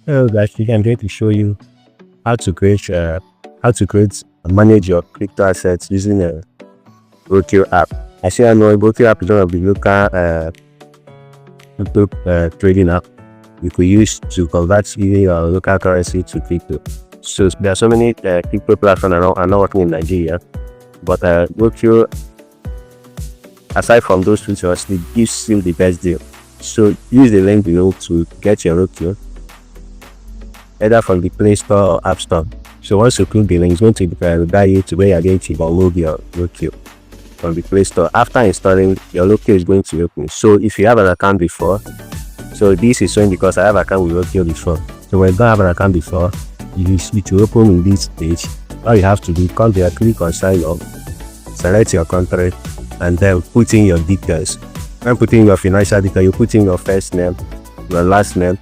Hello guys, today I'm going to show you how to create and manage your crypto assets using a Roqqu app. As you know, Roqqu app is one of the local crypto trading app you could use to convert even your local currency to crypto. So there are so many crypto platforms are not working in Nigeria, but Roqqu, aside from those features, it gives you the best deal. So use the link below to get your Roqqu, either from the Play Store or App Store. So once you click the link, it's going to guide you to where you're going to download your Roqqu from the Play Store. After installing, your Roqqu is going to open. So if you have an account before, so this is showing because I have an account with Roqqu before. So when you don't have an account before, it will open in this page. All you have to do, come there, click on sign up, select your country, and then put in your details. When putting your financial details, you put in your first name, your last name,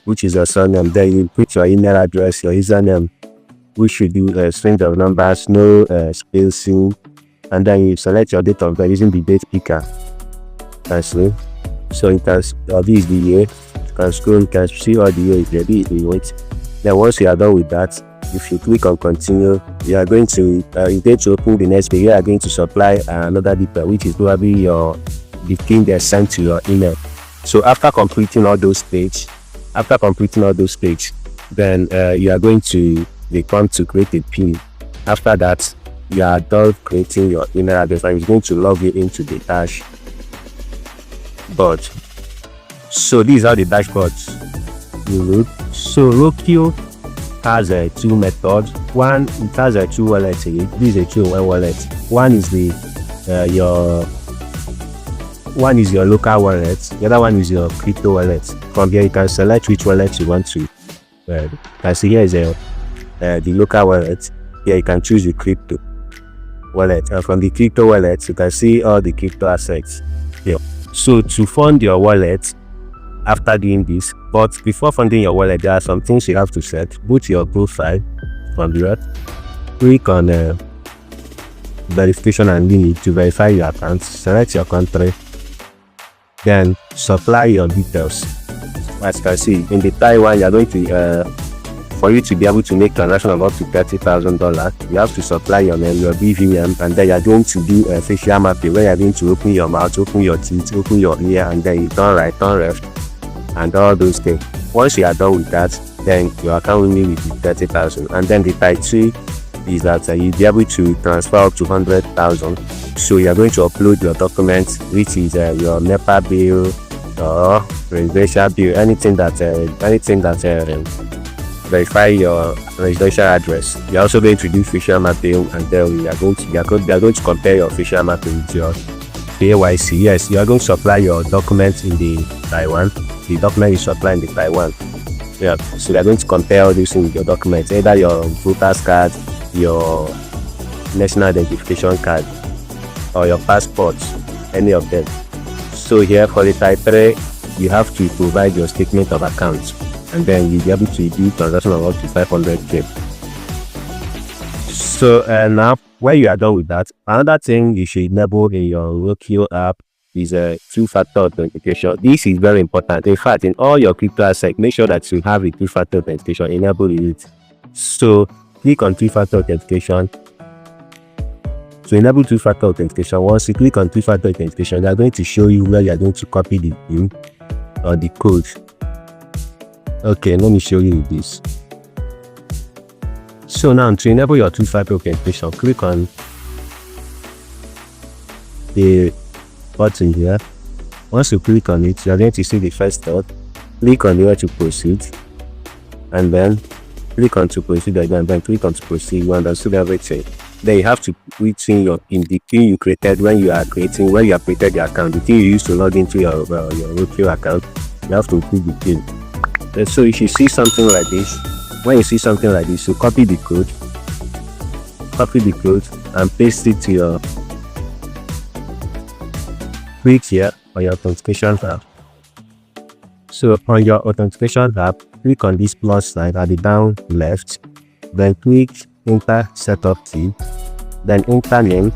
which is your surname. Then you put your email address, your username, which should do a string of numbers, no spacing, and then you select your date of birth using the date picker. Actually, so you can this is the year. You can scroll, you can see all the year if there is the weight. Then once you are done with that, if you click on continue, you are going to open the next page. You are going to supply another detail, which is probably the thing they sent to your email. So after completing all those pages, then you are going to come to create a pin. After that, you are done creating your email address and it's going to log you into the dashboard. So these are the dashboards you look. So Roqqu has two methods. One, it has two wallets. This is a 2-in-1 wallet. One is your local wallet. The other one is your crypto wallet. From here, you can select which wallet you want to. You can see here is the local wallet. Here you can choose the crypto wallet, and from the crypto wallet, you can see all the crypto assets here. So to fund your wallet, after doing this, but before funding your wallet, there are some things you have to set. Boot your profile from the right. Click on verification and limit to verify your account. Select your country. Then supply your details. As you can see, in the Taiwan, you are going to for you to be able to make transaction of up to $30,000, you have to supply your name, your BVM, and then you are going to do a facial mapping where you are going to open your mouth, open your teeth, open your ear, and then you turn right, turn left, and all those things. Once you are done with that, then your account will be with 30,000. And then the type 2 is that you'll be able to transfer up to 100,000. So you are going to upload your documents, which is your NEPA bill or residential bill, anything that verify your residential address. You are also going to do facial mapping, and then they are going to compare your facial mapping with your KYC. Yes, you are going to supply your documents in the Taiwan. The document you supply in the Taiwan. Yeah, so they are going to compare all these things with your documents, either your voter's card, your national identification card, or your passport, any of them. So here for the type 3, you have to provide your statement of account, and then you'll be able to do transaction of up to 500k. So now when you are done with that, another thing you should enable in your Roqqu app is a two-factor authentication. This is very important. In fact, in all your crypto assets, make sure that you have a two-factor authentication enabled in it. So click on two-factor authentication. To enable two-factor authentication, once you click on two-factor authentication, they are going to show you where you are going to copy the PIN or the code. Okay, let me show you this. So now to enable your two-factor authentication, click on the button here. Once you click on it, you are going to see the first dot. Click on where to proceed, and then click on to proceed again, and then click on to proceed. You understood everything. Then you have to put in the PIN you created when you created your account, the thing you used to log into your Roqqu account. You have to put the PIN. And so if you see something like this, when you see something like this, you copy the code, and paste it to your click here on your authentication app. So on your authentication app, click on this plus sign at the down left, then click enter setup key, then enter name.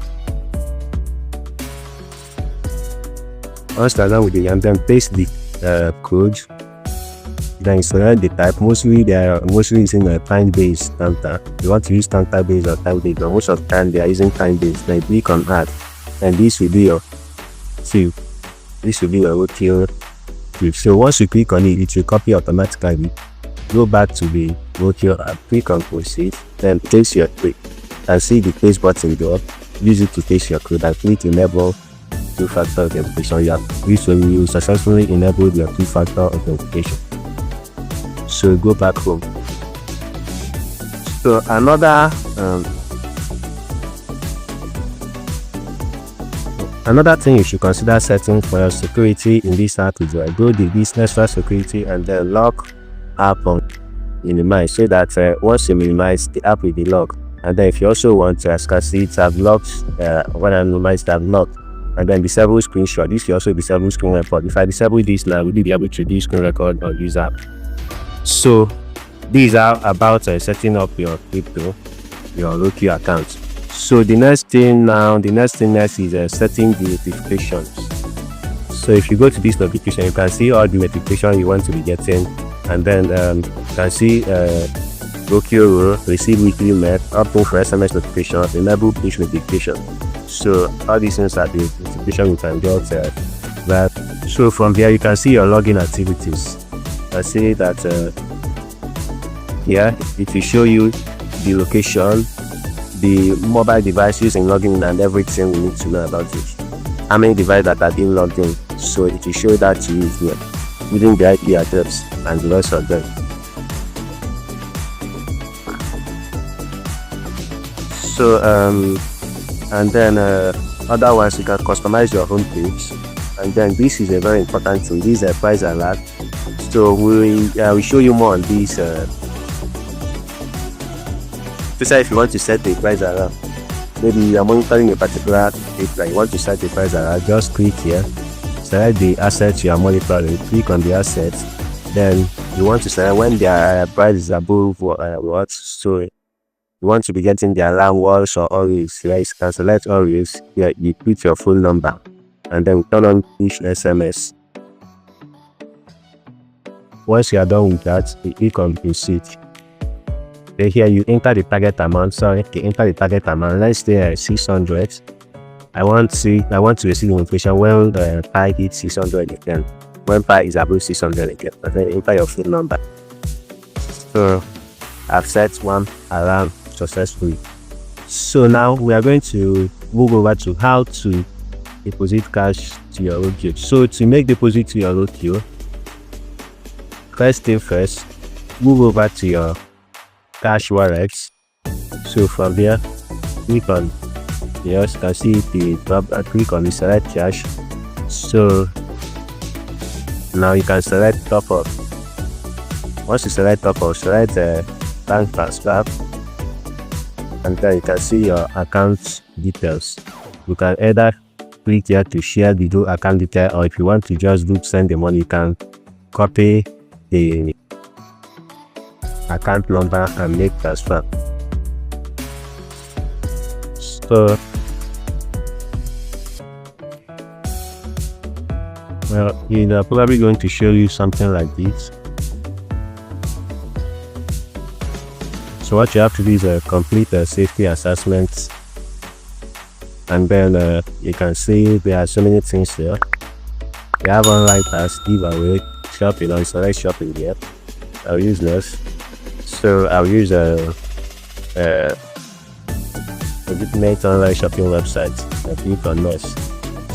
Once you're done with it, and then paste the code Then you select the type. Mostly they are mostly using a time-based counter. You want to use counter-based or time-based, but most of the time they are using time-based. Then click on add, and this will be your field. This will be your roadkill field. So once you click on it, it will copy automatically. Go back to the roadkill app, click on proceed, then paste your code. And see the paste button go up. Use it to paste your code and click enable two-factor authentication. This will you successfully enable your two-factor authentication. So go back home. So another thing you should consider setting for your security in this app is go the business for security and then lock app on minimize, so that once you minimize, the app will be locked. And then if you also want to see it have locked, when I minimize that locked, and then disable screenshot. This will also disable screen record. If I disable this now, will you be able to do screen record on this app? So these are about setting up your crypto, your Roqqu account. So the next thing is setting the notifications. So if you go to this notification, you can see all the notifications you want to be getting, and then you can see Roqqu receive weekly mail, open for SMS notification, enable push notification. So all these things are the notification you can get that. So from here you can see your login activities. I see that here it will show you the location, the mobile device using login, and everything we need to know about it. How many devices that are being logged in, so it will show that to you here, using the IP address and the rest of them. So and then otherwise you can customize your home page, and then this is a very important thing. This is a price alert. So we will show you more on this. If you want to set the price alert, maybe you are monitoring a particular page that you want to set the price alert, just click here, select the assets you are monitoring, click on the assets, then you want to select when their price is above what. So you want to be getting the alarm walls or always, right? You can select always. Here you put your phone number and then turn on push SMS. Once you are done with that, you click on proceed. Then here you enter the target amount. Sorry, you enter the target amount. Let's say 600. I want to receive information when pi hits 600 again. When pi is above 600 again, and then enter your phone number. So I've set one alarm successfully. So now we are going to move over to how to deposit cash to your Roqqu. So to make deposit to your Roqqu, first thing first, move over to your cash wallets. So from there, click on here, you can see the tab and click on the select cash. So now you can select top up. Once you select top up, select bank transfer, and then you can see your account details. You can either click here to share the account detail, or if you want to just send the money, you can copy the account number and make transfer. So well, you're probably going to show you something like this. So what you have to do is complete a safety assessment, and then you can see there are so many things here. We have online pass, giveaway, shopping, select shopping here. I'll use this. So I'll use a legitimate online shopping website. I click on this.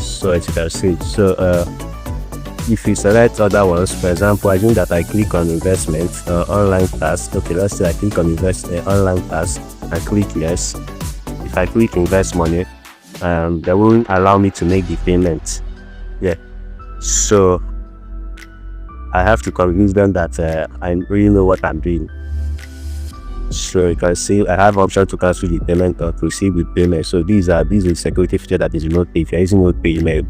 So as you can see, so if you select other ones, for example, I think that I click on investment, online pass. Okay, let's say I click on online pass and click yes. If I click invest money, they won't allow me to make the payment. Yeah, so I have to convince them that I really know what I'm doing. So you can see I have option to cancel the payment or proceed with payment. So these are security feature that is remote pay. If you're using remote pay, you may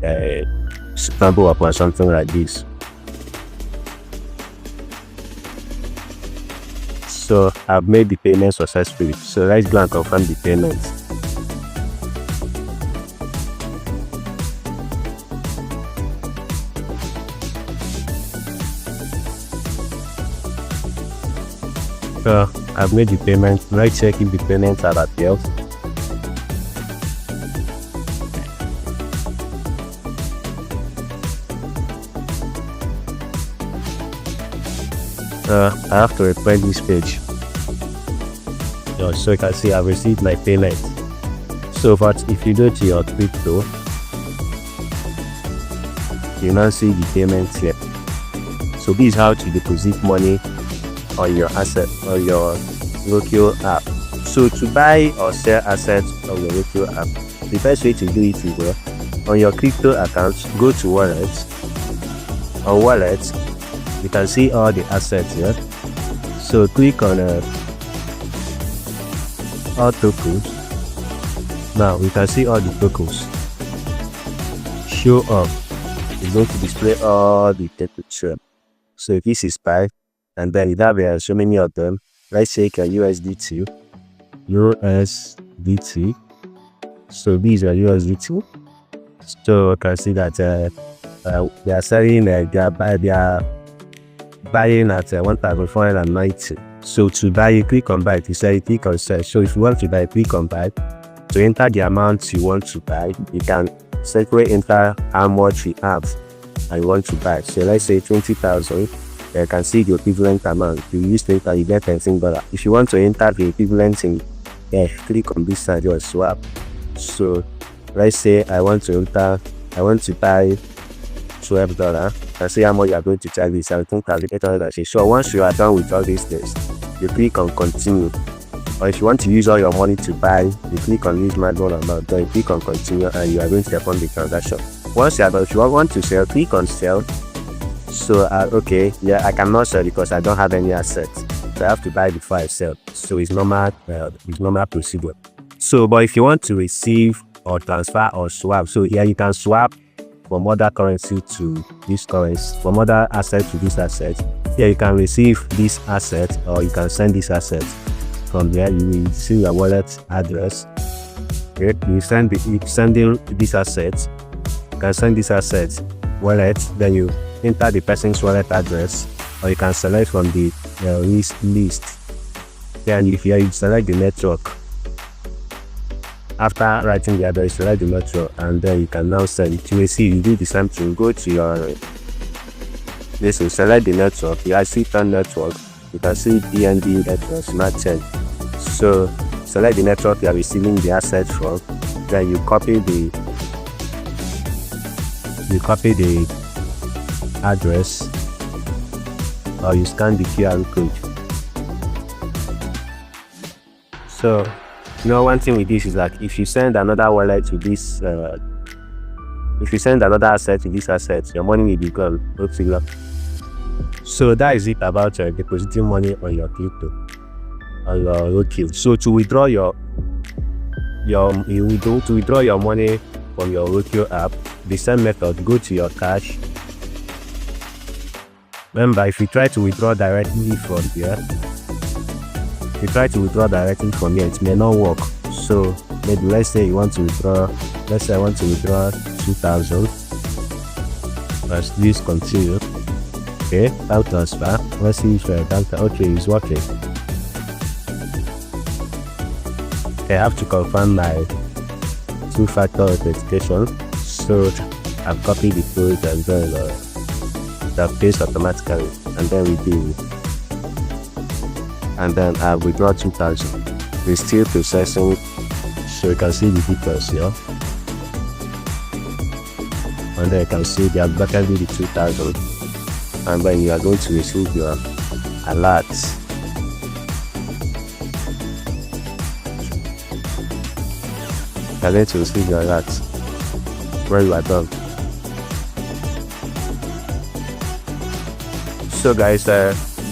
stumble upon something like this. So I've made the payment successfully. So let's go and confirm the payment. I've made the payment. Let's check if the payment had appeared. I have to refresh this page. So you can see I've received my payment. So but if you go to your crypto, you now see the payment here. So this is how to deposit money on your asset on your Roqqu app. So to buy or sell assets on your Roqqu app, the best way to do it is on your crypto account, go to wallets. On wallets, you can see all the assets here. So click on all tokens. Now we can see all the tokens show up. It's going to display all the tokens. So if this is Pi, and then that we have so many of them. Let's take a USDT. So these are USDT. So you can see that they are selling. They are buying at 1,490. So to buy, you click on buy. To sell, you click on sell. So if you want to buy, click on buy. To enter the amount you want to buy, you can simply enter how much you have and you want to buy. So let's say 20,000. You can see the equivalent amount. If you use to enter, you get $10. If you want to enter the equivalent in, click on this side or swap. So let's say I want to buy $12. And see how much you are going to charge me, 17,800. So once you are done with all these things, you click on continue. Or if you want to use all your money to buy, you click on use my dollar amount. Then you click on continue and you are going to perform the transaction. Once you are done, if you want to sell, click on sell. So okay, yeah, I cannot sell because I don't have any assets. So I have to buy before I sell. So it's normal procedure. So but if you want to receive or transfer or swap, so here you can swap from other currency to this currency, from other asset to this asset. Here you can receive this asset or you can send this asset. From there you will see your wallet address. Okay, you sending this asset. You can send this asset wallet, then you enter the person's wallet address, or you can select from the list. Then if you select the network. After writing the address, select the network, and then you can now send it. You will see you do the same thing. Go to your this will select the network. You see turn network. You can see DND network smart chain. So select the network you are receiving the asset from. Then you copy the address, or you scan the QR code. So one thing with this is that if you send another wallet to this, if you send another asset to this asset, your money will be gone. So that is it about depositing money on your crypto, on your Roqqu. So to withdraw your money from your Roqqu app, the same method. Go to your cash. Remember, if you try to withdraw directly from here, it may not work. So maybe let's say you want to withdraw. Let's say I want to withdraw 2,000. Let's this continue. Okay, bank transfer. Let's see if bank. Okay, it's working. Okay, I have to confirm my two-factor authentication. So I've copied the code and then that paste automatically, and then we do. And then I withdraw 2,000. It's still processing, so you can see the details here. And then you can see they have gotten the 2,000. And then you are going to receive your alerts. You are going to receive your alerts when you are done. So guys,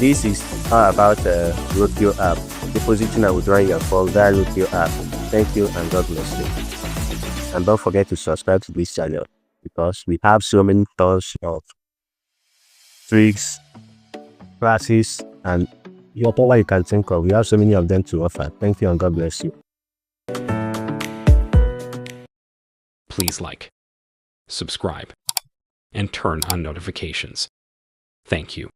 this is all about Roqqu app, depositing and withdrawing your funds via Roqqu app. Thank you and God bless you. And don't forget to subscribe to this channel because we have so many tons of tricks, classes, and whatever you can think of. We have so many of them to offer. Thank you and God bless you. Please like, subscribe, and turn on notifications. Thank you.